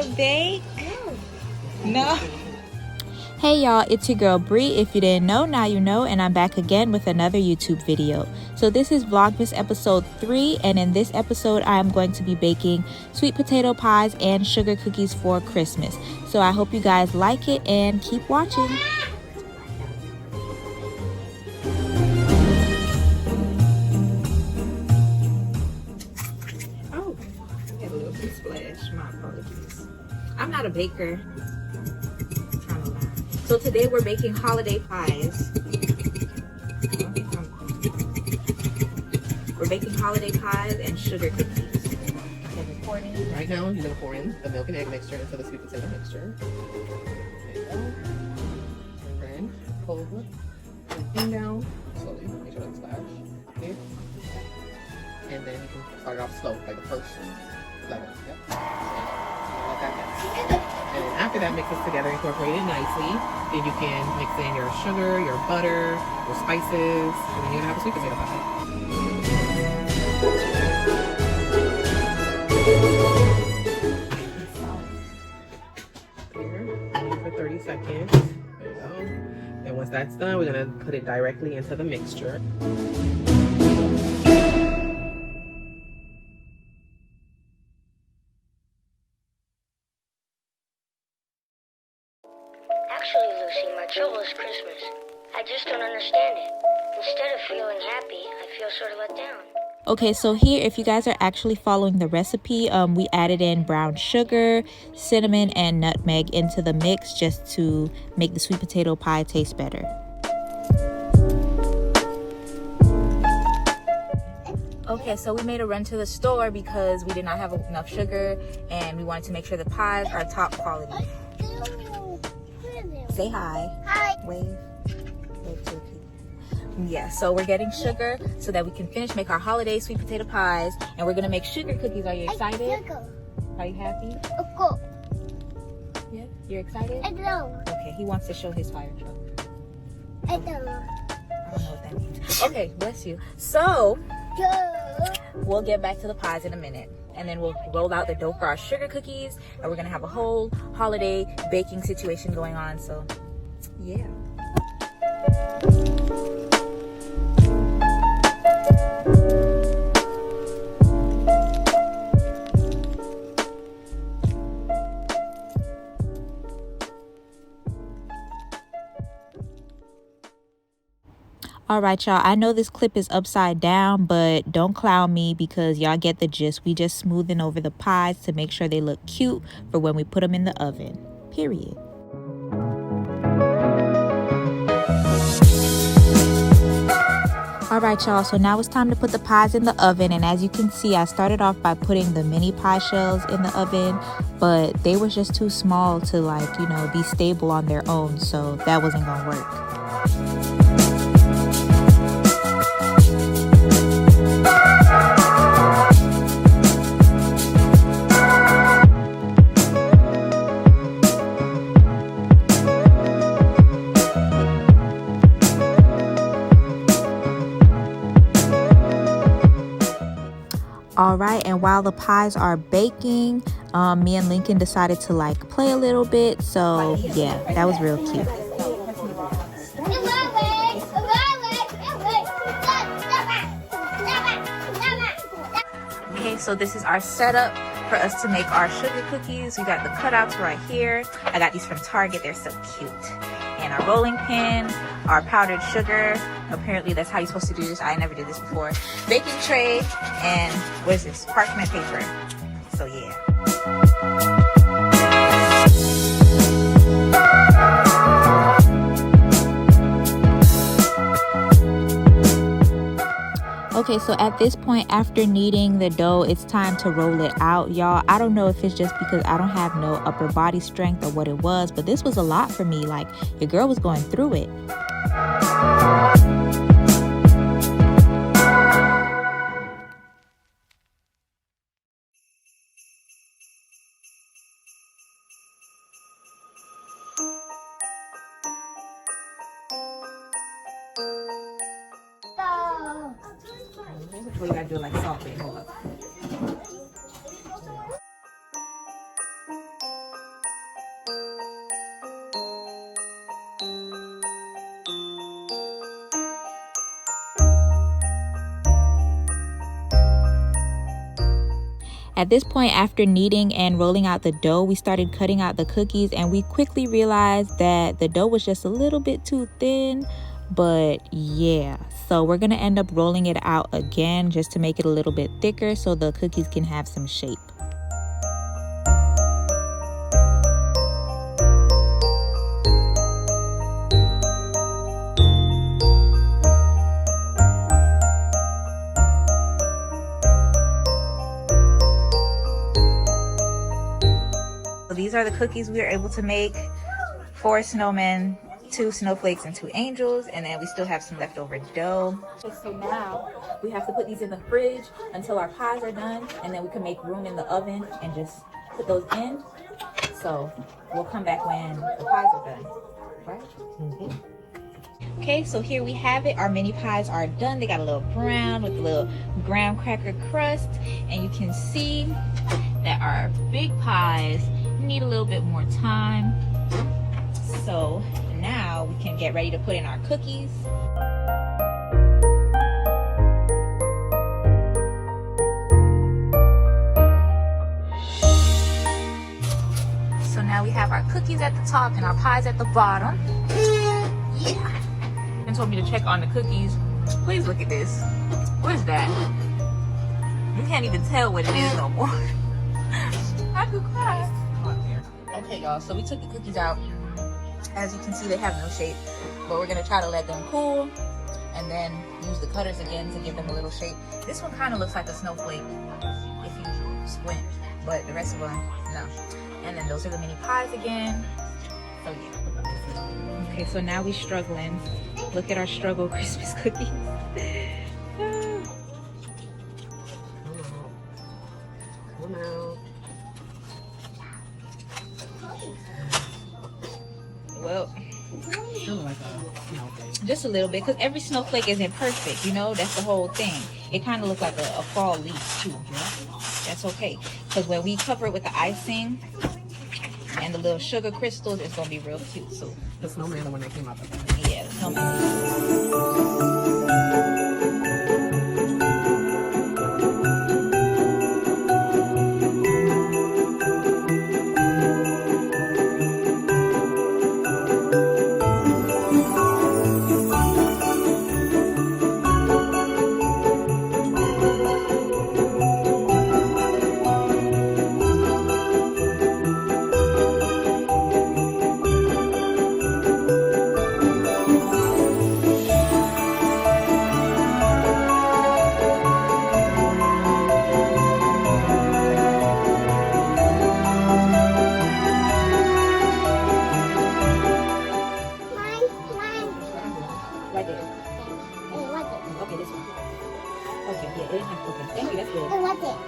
to bake? No. Hey y'all, it's your girl Bree. If you didn't know, now you know, and I'm back again with another YouTube video. So this is Vlogmas episode 3, and in this episode I am going to be baking sweet potato pies and sugar cookies for Christmas. So I hope you guys like it and keep watching. Oh, I had a little bit splash. My apologies. I'm not a baker. So today we're baking holiday pies. We're baking holiday pies and sugar cookies. Right now, you're gonna pour in the milk and egg mixture into the sweet potato mixture. There you go. And pull the thing down slowly. Make sure it doesn't splash. Okay. And then you can start it off slow, like the first level. Yep. So, let that mix. And then after that mixes together, incorporate it nicely. Then you can mix in your sugar, your butter, your spices, and then you're gonna have a sweet potato pie. Here, for 30 seconds. There you go. And once that's done, we're gonna put it directly into the mixture. Actually, Lucy, my trouble is Christmas. I just don't understand it. Instead of feeling happy, I feel sort of let down. Okay, so here, if you guys are actually following the recipe, we added in brown sugar, cinnamon, and nutmeg into the mix just to make the sweet potato pie taste better. Okay, so we made a run to the store because we did not have enough sugar and we wanted to make sure the pies are top quality. Say hi. Hi. Wave. Wave to the people. Yeah, so we're getting sugar so that we can make our holiday sweet potato pies, and we're gonna make sugar cookies. Are you excited? Are you happy? Yeah, you're excited? I know. Okay, he wants to show his fire truck. I don't know. I don't know what that means. Okay, bless you. So we'll get back to the pies in a minute, and then we'll roll out the dough for our sugar cookies, and we're gonna have a whole holiday baking situation going on. So yeah. All right, y'all, I know this clip is upside down, but don't clown me because y'all get the gist. We just smoothing over the pies to make sure they look cute for when we put them in the oven, period. All right, y'all, so now it's time to put the pies in the oven, and as you can see, I started off by putting the mini pie shells in the oven, but they were just too small to, like, you know, be stable on their own, so that wasn't gonna work. All right, and while the pies are baking, me and Lincoln decided to like play a little bit. So yeah, that was real cute. Okay, so this is our setup for us to make our sugar cookies. We got the cutouts right here. I got these from Target. They're so cute. And our rolling pin, our powdered sugar. Apparently that's how you're supposed to do this. I never did this before. Baking tray, and what is this? Parchment paper. So yeah. Okay, so at this point, after kneading the dough, it's time to roll it out, y'all. I don't know if it's just because I don't have no upper body strength or what it was, but this was a lot for me. Like, your girl was going through it. We gotta do like salt. Hold up. At this point, after kneading and rolling out the dough, we started cutting out the cookies, and we quickly realized that the dough was just a little bit too thin. But yeah, so we're gonna end up rolling it out again just to make it a little bit thicker so the cookies can have some shape. These are the cookies we were able to make: 4 snowmen, 2 snowflakes, and 2 angels, and then we still have some leftover dough. So now we have to put these in the fridge until our pies are done, and then we can make room in the oven and just put those in. So we'll come back when the pies are done, right? Okay, so here we have it. Our mini pies are done. They got a little brown with a little graham cracker crust, and you can see that our big pies need a little bit more time. So now we can get ready to put in our cookies. So now we have our cookies at the top and our pies at the bottom. Yeah. And told me to check on the cookies. Please look at this. What is that? You can't even tell what it is no more. I could cry. Okay, y'all, so we took the cookies out. As you can see, they have no shape, but we're gonna try to let them cool and then use the cutters again to give them a little shape. This one kind of looks like a snowflake if you squint, but the rest of them, no. And then those are the mini pies again. So yeah. Okay, so now we're struggling. Look at our struggle Christmas cookies. Come out. Well, Like a snowflake. just a little bit, because every snowflake isn't perfect, you know. That's the whole thing. It kind of looks like a fall leaf too. That's okay, because when we cover it with the icing and the little sugar crystals, it's gonna be real cute. So The snowman, the one that came out the bag. yeah, the snowman. Right there. Okay, this one. Okay, yeah, it didn't have, okay. Thank you, that's good.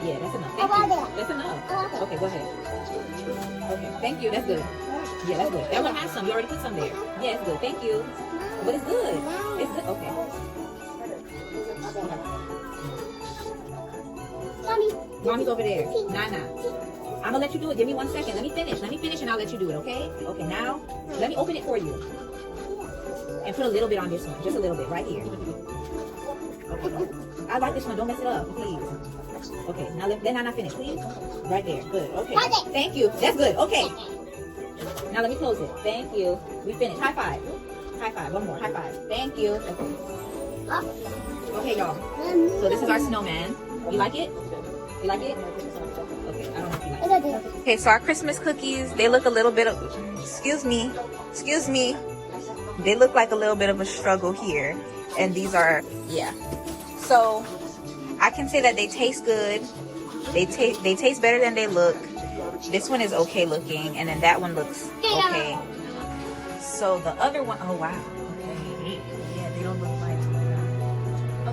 Yeah, that's enough. Thank you. That's enough. Okay, go ahead. Okay, thank you, that's good. Yeah, that's good. That one has some. You already put some there. Yeah, it's good. Thank you. But it's good. It's good. Okay. Mommy's over there. Nana. I'm gonna let you do it. Give me 1 second. Let me finish and I'll let you do it, okay? Okay, now, let me open it for you. And put a little bit on this one. Just a little bit, right here. Okay. I like this one. Don't mess it up, please. Okay, now let Nana finish, please. Right there. Good. Okay. Thank you. That's good. Okay. Now let me close it. Thank you. We finished. High five. High five. One more. High five. Thank you. Okay. Okay, y'all. So this is our snowman. You like it? You like it? Okay, I don't know if you like it. Okay, so our Christmas cookies, they look a little bit of, excuse me. They look like a little bit of a struggle here. And these are, yeah. So I can say that they taste good. They taste better than they look. This one is okay looking, and then that one looks okay. So the other one, oh wow. Okay. Yeah, they don't look like,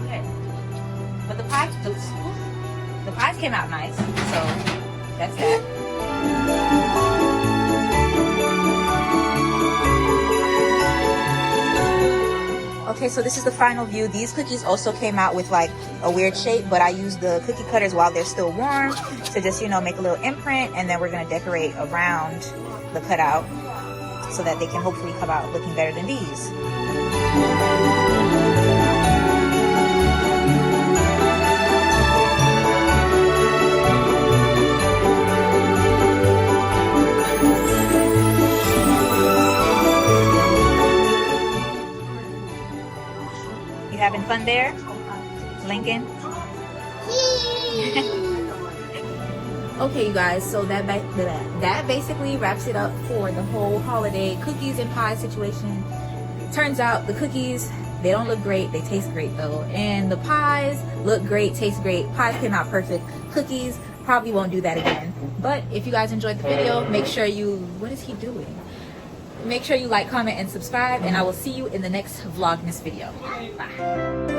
okay. But the pies came out nice. So that's that. Okay, so this is the final view. These cookies also came out with like a weird shape, but I used the cookie cutters while they're still warm to just, you know, make a little imprint, and then we're gonna decorate around the cutout so that they can hopefully come out looking better than these. Lincoln. Okay, you guys, so that basically wraps it up for the whole holiday cookies and pie situation. Turns out the cookies, they don't look great. They taste great though. And the pies look great, taste great. Pies came out perfect. Cookies, probably won't do that again. But if you guys enjoyed the video, make sure you, what is he doing? Make sure you like, comment, and subscribe. And I will see you in the next Vlogmas video. Bye.